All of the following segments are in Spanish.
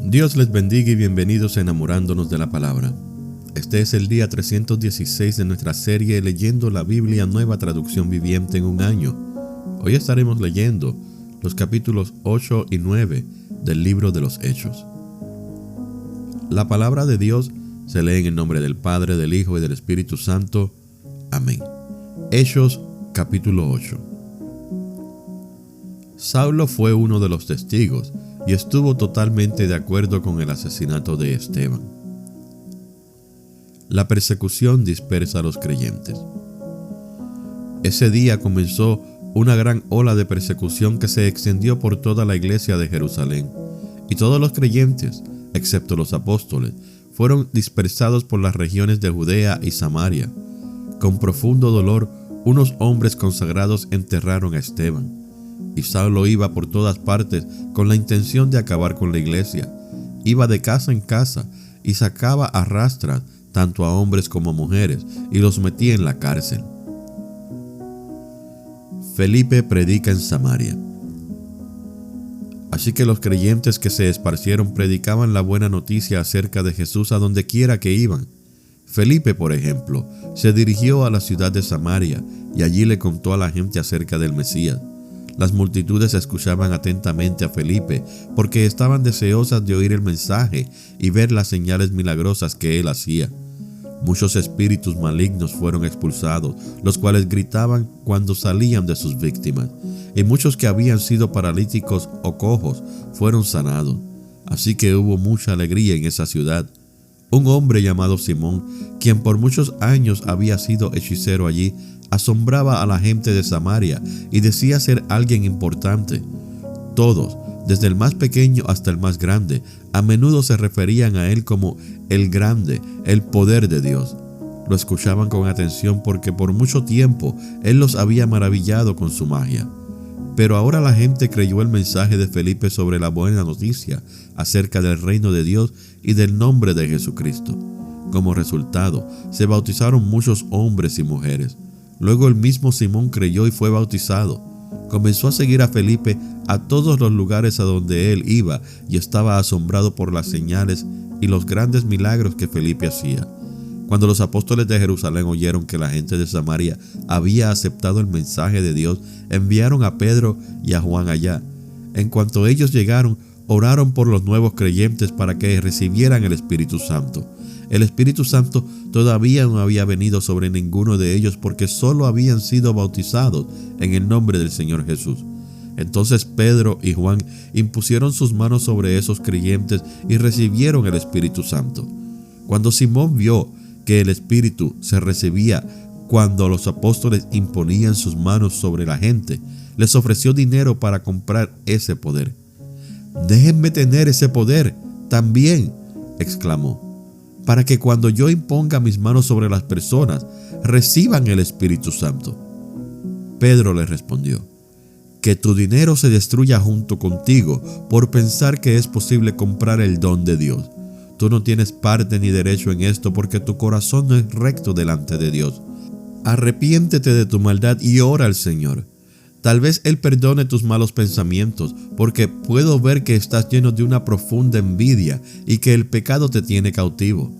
Dios les bendiga y bienvenidos a Enamorándonos de la Palabra. Este es el día 316 de nuestra serie Leyendo la Biblia Nueva Traducción Viviente en un año. Hoy estaremos leyendo los capítulos 8 y 9 del libro de los Hechos. La palabra de Dios se lee en el nombre del Padre, del Hijo y del Espíritu Santo. Amén. Hechos capítulo 8. Saulo fue uno de los testigos y estuvo totalmente de acuerdo con el asesinato de Esteban. La persecución dispersa a los creyentes. Ese día comenzó una gran ola de persecución que se extendió por toda la iglesia de Jerusalén, y todos los creyentes, excepto los apóstoles, fueron dispersados por las regiones de Judea y Samaria. Con profundo dolor, unos hombres consagrados enterraron a Esteban. Y Saulo iba por todas partes con la intención de acabar con la iglesia. Iba de casa en casa y sacaba a rastras tanto a hombres como a mujeres y los metía en la cárcel. Felipe predica en Samaria. Así que los creyentes que se esparcieron predicaban la buena noticia acerca de Jesús a donde quiera que iban. Felipe, por ejemplo, se dirigió a la ciudad de Samaria y allí le contó a la gente acerca del Mesías. Las multitudes escuchaban atentamente a Felipe porque estaban deseosas de oír el mensaje y ver las señales milagrosas que él hacía. Muchos espíritus malignos fueron expulsados, los cuales gritaban cuando salían de sus víctimas, y muchos que habían sido paralíticos o cojos fueron sanados. Así que hubo mucha alegría en esa ciudad. Un hombre llamado Simón, quien por muchos años había sido hechicero allí, asombraba a la gente de Samaria y decía ser alguien importante. Todos, desde el más pequeño hasta el más grande, a menudo se referían a él como el grande, el poder de Dios. Lo escuchaban con atención porque por mucho tiempo él los había maravillado con su magia. Pero ahora la gente creyó el mensaje de Felipe sobre la buena noticia acerca del reino de Dios y del nombre de Jesucristo. Como resultado, se bautizaron muchos hombres y mujeres. Luego el mismo Simón creyó y fue bautizado. Comenzó a seguir a Felipe a todos los lugares a donde él iba y estaba asombrado por las señales y los grandes milagros que Felipe hacía. Cuando los apóstoles de Jerusalén oyeron que la gente de Samaria había aceptado el mensaje de Dios, enviaron a Pedro y a Juan allá. En cuanto ellos llegaron, oraron por los nuevos creyentes para que recibieran el Espíritu Santo. El Espíritu Santo todavía no había venido sobre ninguno de ellos porque solo habían sido bautizados en el nombre del Señor Jesús. Entonces Pedro y Juan impusieron sus manos sobre esos creyentes y recibieron el Espíritu Santo. Cuando Simón vio que el Espíritu se recibía cuando los apóstoles imponían sus manos sobre la gente, les ofreció dinero para comprar ese poder. «Déjenme tener ese poder también», exclamó, «para que cuando yo imponga mis manos sobre las personas, reciban el Espíritu Santo». Pedro le respondió, «Que tu dinero se destruya junto contigo por pensar que es posible comprar el don de Dios. Tú no tienes parte ni derecho en esto porque tu corazón no es recto delante de Dios. Arrepiéntete de tu maldad y ora al Señor. Tal vez Él perdone tus malos pensamientos, porque puedo ver que estás lleno de una profunda envidia y que el pecado te tiene cautivo».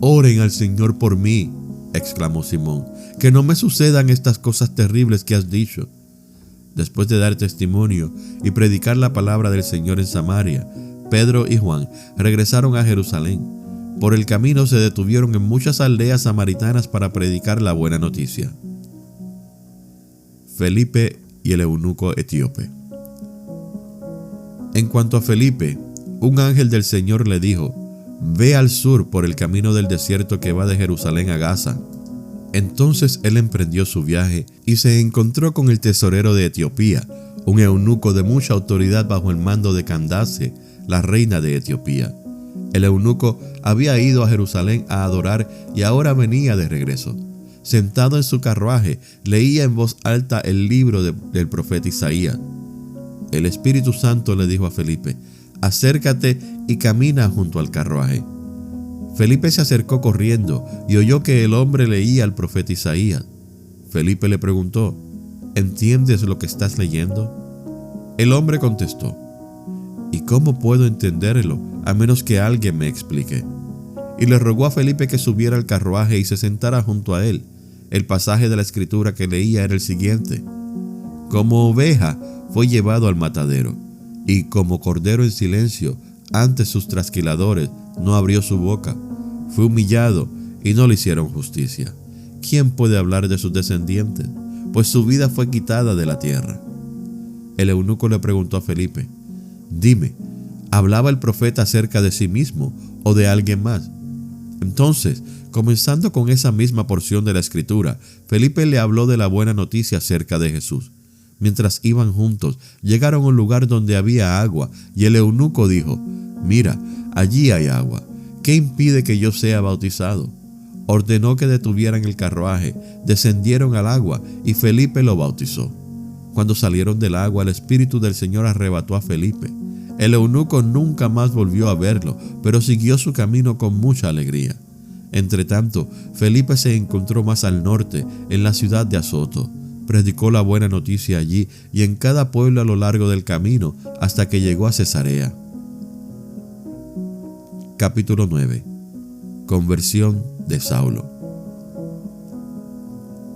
«Oren al Señor por mí», exclamó Simón, «que no me sucedan estas cosas terribles que has dicho». Después de dar testimonio y predicar la palabra del Señor en Samaria, Pedro y Juan regresaron a Jerusalén. Por el camino se detuvieron en muchas aldeas samaritanas para predicar la buena noticia. Felipe y el eunuco etíope. En cuanto a Felipe, un ángel del Señor le dijo: «Ve al sur por el camino del desierto que va de Jerusalén a Gaza». Entonces él emprendió su viaje y se encontró con el tesorero de Etiopía, un eunuco de mucha autoridad bajo el mando de Candace, la reina de Etiopía. El eunuco había ido a Jerusalén a adorar y ahora venía de regreso. Sentado en su carruaje, leía en voz alta el libro del profeta Isaías. El Espíritu Santo le dijo a Felipe: «Acércate y camina junto al carruaje». Felipe se acercó corriendo y oyó que el hombre leía al profeta Isaías. Felipe le preguntó: «¿Entiendes lo que estás leyendo?». El hombre contestó: «¿Y ¿cómo puedo entenderlo a menos que alguien me explique? Y le rogó a Felipe que subiera al carruaje y se sentara junto a él. El pasaje de la escritura que leía era el siguiente: como oveja fue llevado al matadero, y como cordero en silencio ante sus trasquiladores no abrió su boca. Fue humillado y no le hicieron justicia. ¿Quién puede hablar de sus descendientes? Pues su vida fue quitada de la tierra. El eunuco le preguntó a Felipe: dime, ¿hablaba el profeta acerca de sí mismo o de alguien más? Entonces, comenzando con esa misma porción de la escritura, Felipe le habló de la buena noticia acerca de Jesús. Mientras iban juntos, llegaron a un lugar donde había agua, y el eunuco dijo: mira, allí hay agua. ¿Qué impide que yo sea bautizado? Ordenó que detuvieran el carruaje, descendieron al agua, y Felipe lo bautizó. Cuando salieron del agua, el Espíritu del Señor arrebató a Felipe. El eunuco nunca más volvió a verlo, pero siguió su camino con mucha alegría. Entretanto, Felipe se encontró más al norte, en la ciudad de Azoto. Predicó la buena noticia allí y en cada pueblo a lo largo del camino, hasta que llegó a Cesarea. Capítulo 9. Conversión de Saulo.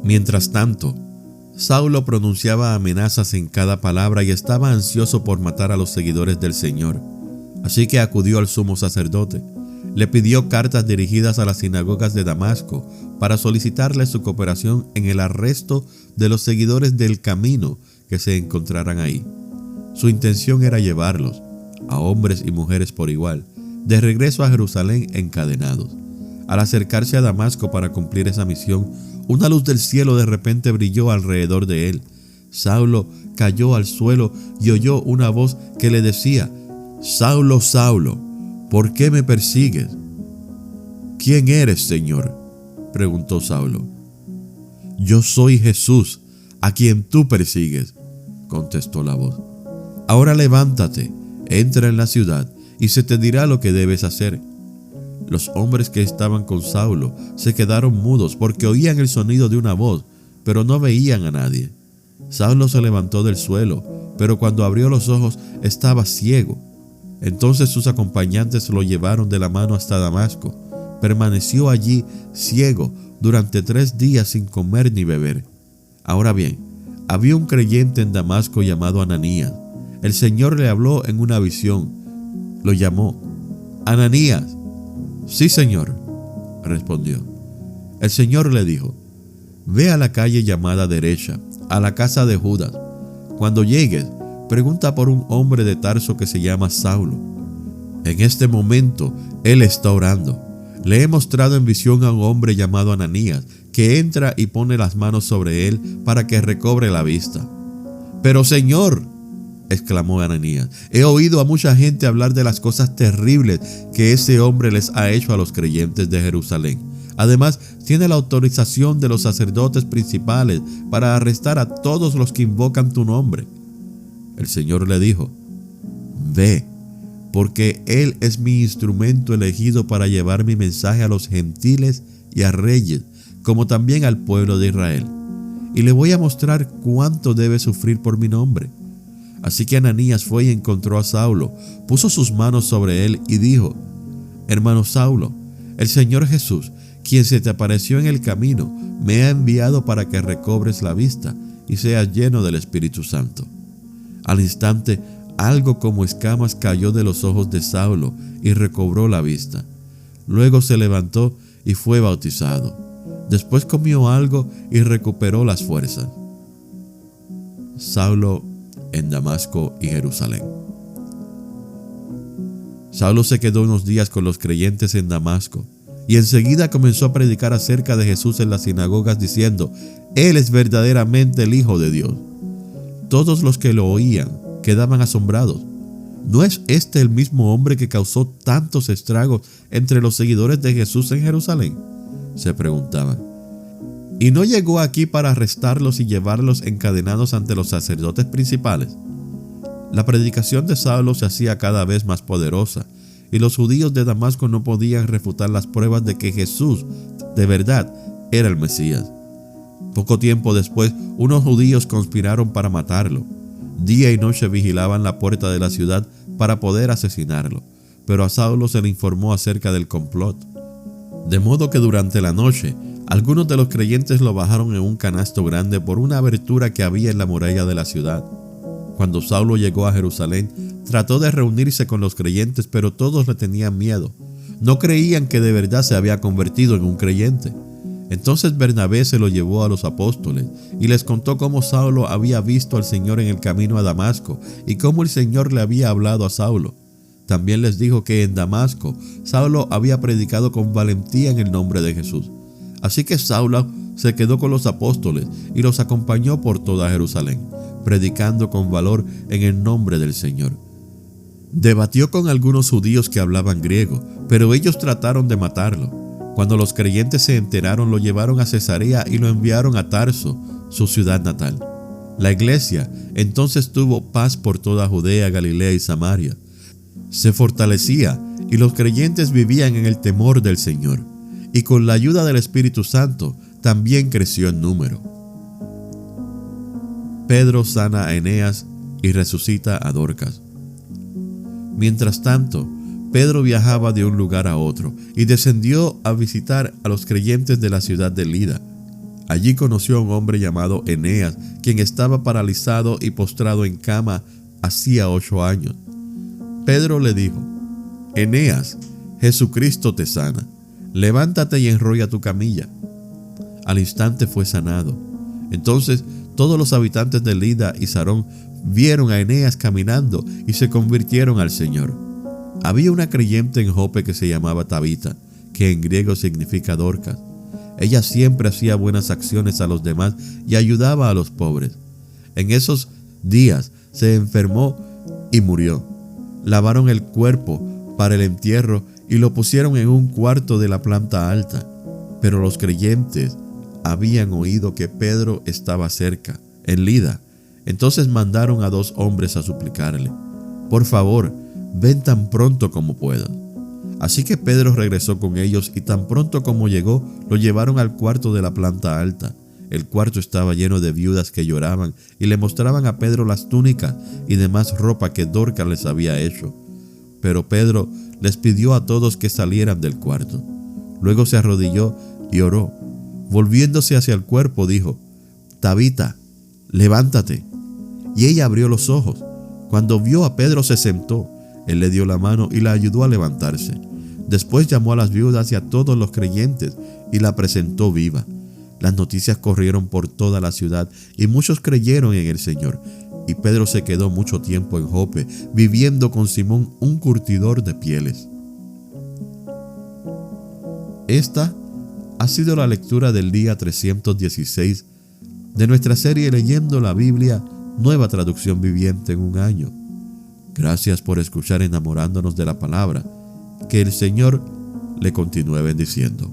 Mientras tanto, Saulo pronunciaba amenazas en cada palabra y estaba ansioso por matar a los seguidores del Señor. Así que acudió al sumo sacerdote. Le pidió cartas dirigidas a las sinagogas de Damasco para solicitarle su cooperación en el arresto de los seguidores del camino que se encontraran ahí. Su intención era llevarlos, a hombres y mujeres por igual, de regreso a Jerusalén encadenados. Al acercarse a Damasco para cumplir esa misión, una luz del cielo de repente brilló alrededor de él. Saulo cayó al suelo y oyó una voz que le decía: Saulo, Saulo, ¿por qué me persigues? ¿Quién eres, Señor?, preguntó Saulo. Yo soy Jesús, a quien tú persigues, contestó la voz. Ahora levántate, entra en la ciudad y se te dirá lo que debes hacer. Los hombres que estaban con Saulo se quedaron mudos porque oían el sonido de una voz, pero no veían a nadie. Saulo se levantó del suelo, pero cuando abrió los ojos estaba ciego. Entonces sus acompañantes lo llevaron de la mano hasta Damasco. Permaneció allí ciego durante 3 días sin comer ni beber. Ahora bien, había un creyente en Damasco llamado Ananías. El Señor le habló en una visión. Lo llamó. Ananías. Sí, Señor, respondió. El Señor le dijo: ve a la calle llamada Derecha, a la casa de Judas. Cuando llegues, pregunta por un hombre de Tarso que se llama Saulo. En este momento, él está orando. Le he mostrado en visión a un hombre llamado Ananías, que entra y pone las manos sobre él para que recobre la vista. Pero, Señor, exclamó Ananías, he oído a mucha gente hablar de las cosas terribles que ese hombre les ha hecho a los creyentes de Jerusalén. Además, tiene la autorización de los sacerdotes principales para arrestar a todos los que invocan tu nombre. El Señor le dijo: ve, porque él es mi instrumento elegido para llevar mi mensaje a los gentiles y a reyes, como también al pueblo de Israel. Y le voy a mostrar cuánto debe sufrir por mi nombre. Así que Ananías fue y encontró a Saulo, puso sus manos sobre él y dijo: hermano Saulo, el Señor Jesús, quien se te apareció en el camino, me ha enviado para que recobres la vista y seas lleno del Espíritu Santo. Al instante, algo como escamas cayó de los ojos de Saulo y recobró la vista. Luego se levantó y fue bautizado. Después comió algo y recuperó las fuerzas. Saulo en Damasco y Jerusalén. Saulo se quedó unos días con los creyentes en Damasco y enseguida comenzó a predicar acerca de Jesús en las sinagogas diciendo: Él es verdaderamente el Hijo de Dios. Todos los que lo oían quedaban asombrados. ¿No es este el mismo hombre que causó tantos estragos entre los seguidores de Jesús en Jerusalén?, se preguntaban. ¿Y no llegó aquí para arrestarlos y llevarlos encadenados ante los sacerdotes principales? La predicación de Saulo se hacía cada vez más poderosa, y los judíos de Damasco no podían refutar las pruebas de que Jesús, de verdad, era el Mesías. Poco tiempo después, unos judíos conspiraron para matarlo. Día y noche vigilaban la puerta de la ciudad para poder asesinarlo, pero a Saulo se le informó acerca del complot. De modo que durante la noche, algunos de los creyentes lo bajaron en un canasto grande por una abertura que había en la muralla de la ciudad. Cuando Saulo llegó a Jerusalén, trató de reunirse con los creyentes, pero todos le tenían miedo. No creían que de verdad se había convertido en un creyente. Entonces Bernabé se lo llevó a los apóstoles y les contó cómo Saulo había visto al Señor en el camino a Damasco y cómo el Señor le había hablado a Saulo. También les dijo que en Damasco Saulo había predicado con valentía en el nombre de Jesús. Así que Saulo se quedó con los apóstoles y los acompañó por toda Jerusalén, predicando con valor en el nombre del Señor. Debatió con algunos judíos que hablaban griego, pero ellos trataron de matarlo. Cuando los creyentes se enteraron, lo llevaron a Cesarea y lo enviaron a Tarso, su ciudad natal. La iglesia entonces tuvo paz por toda Judea, Galilea y Samaria. Se fortalecía y los creyentes vivían en el temor del Señor, y con la ayuda del Espíritu Santo también creció en número. Pedro sana a Eneas y resucita a Dorcas. Mientras tanto, Pedro viajaba de un lugar a otro y descendió a visitar a los creyentes de la ciudad de Lida. Allí conoció a un hombre llamado Eneas, quien estaba paralizado y postrado en cama hacía 8 años. Pedro le dijo: Eneas, Jesucristo te sana. Levántate y enrolla tu camilla. Al instante fue sanado. Entonces todos los habitantes de Lida y Sarón vieron a Eneas caminando y se convirtieron al Señor. Había una creyente en Jope que se llamaba Tabita, que en griego significa Dorcas. Ella siempre hacía buenas acciones a los demás y ayudaba a los pobres. En esos días se enfermó y murió. Lavaron el cuerpo para el entierro y lo pusieron en un cuarto de la planta alta. Pero los creyentes habían oído que Pedro estaba cerca, en Lida. Entonces mandaron a 2 hombres a suplicarle: por favor, ven tan pronto como puedas. Así que Pedro regresó con ellos y tan pronto como llegó, lo llevaron al cuarto de la planta alta. El cuarto estaba lleno de viudas que lloraban y le mostraban a Pedro las túnicas y demás ropa que Dorcas les había hecho. Pero Pedro les pidió a todos que salieran del cuarto. Luego se arrodilló y oró. Volviéndose hacia el cuerpo, dijo: Tabita, levántate. Y ella abrió los ojos. Cuando vio a Pedro, se sentó. Él le dio la mano y la ayudó a levantarse. Después llamó a las viudas y a todos los creyentes y la presentó viva. Las noticias corrieron por toda la ciudad y muchos creyeron en el Señor. Y Pedro se quedó mucho tiempo en Jope, viviendo con Simón, un curtidor de pieles. Esta ha sido la lectura del día 316 de nuestra serie Leyendo la Biblia, Nueva Traducción Viviente en un año. Gracias por escuchar Enamorándonos de la Palabra. Que el Señor le continúe bendiciendo.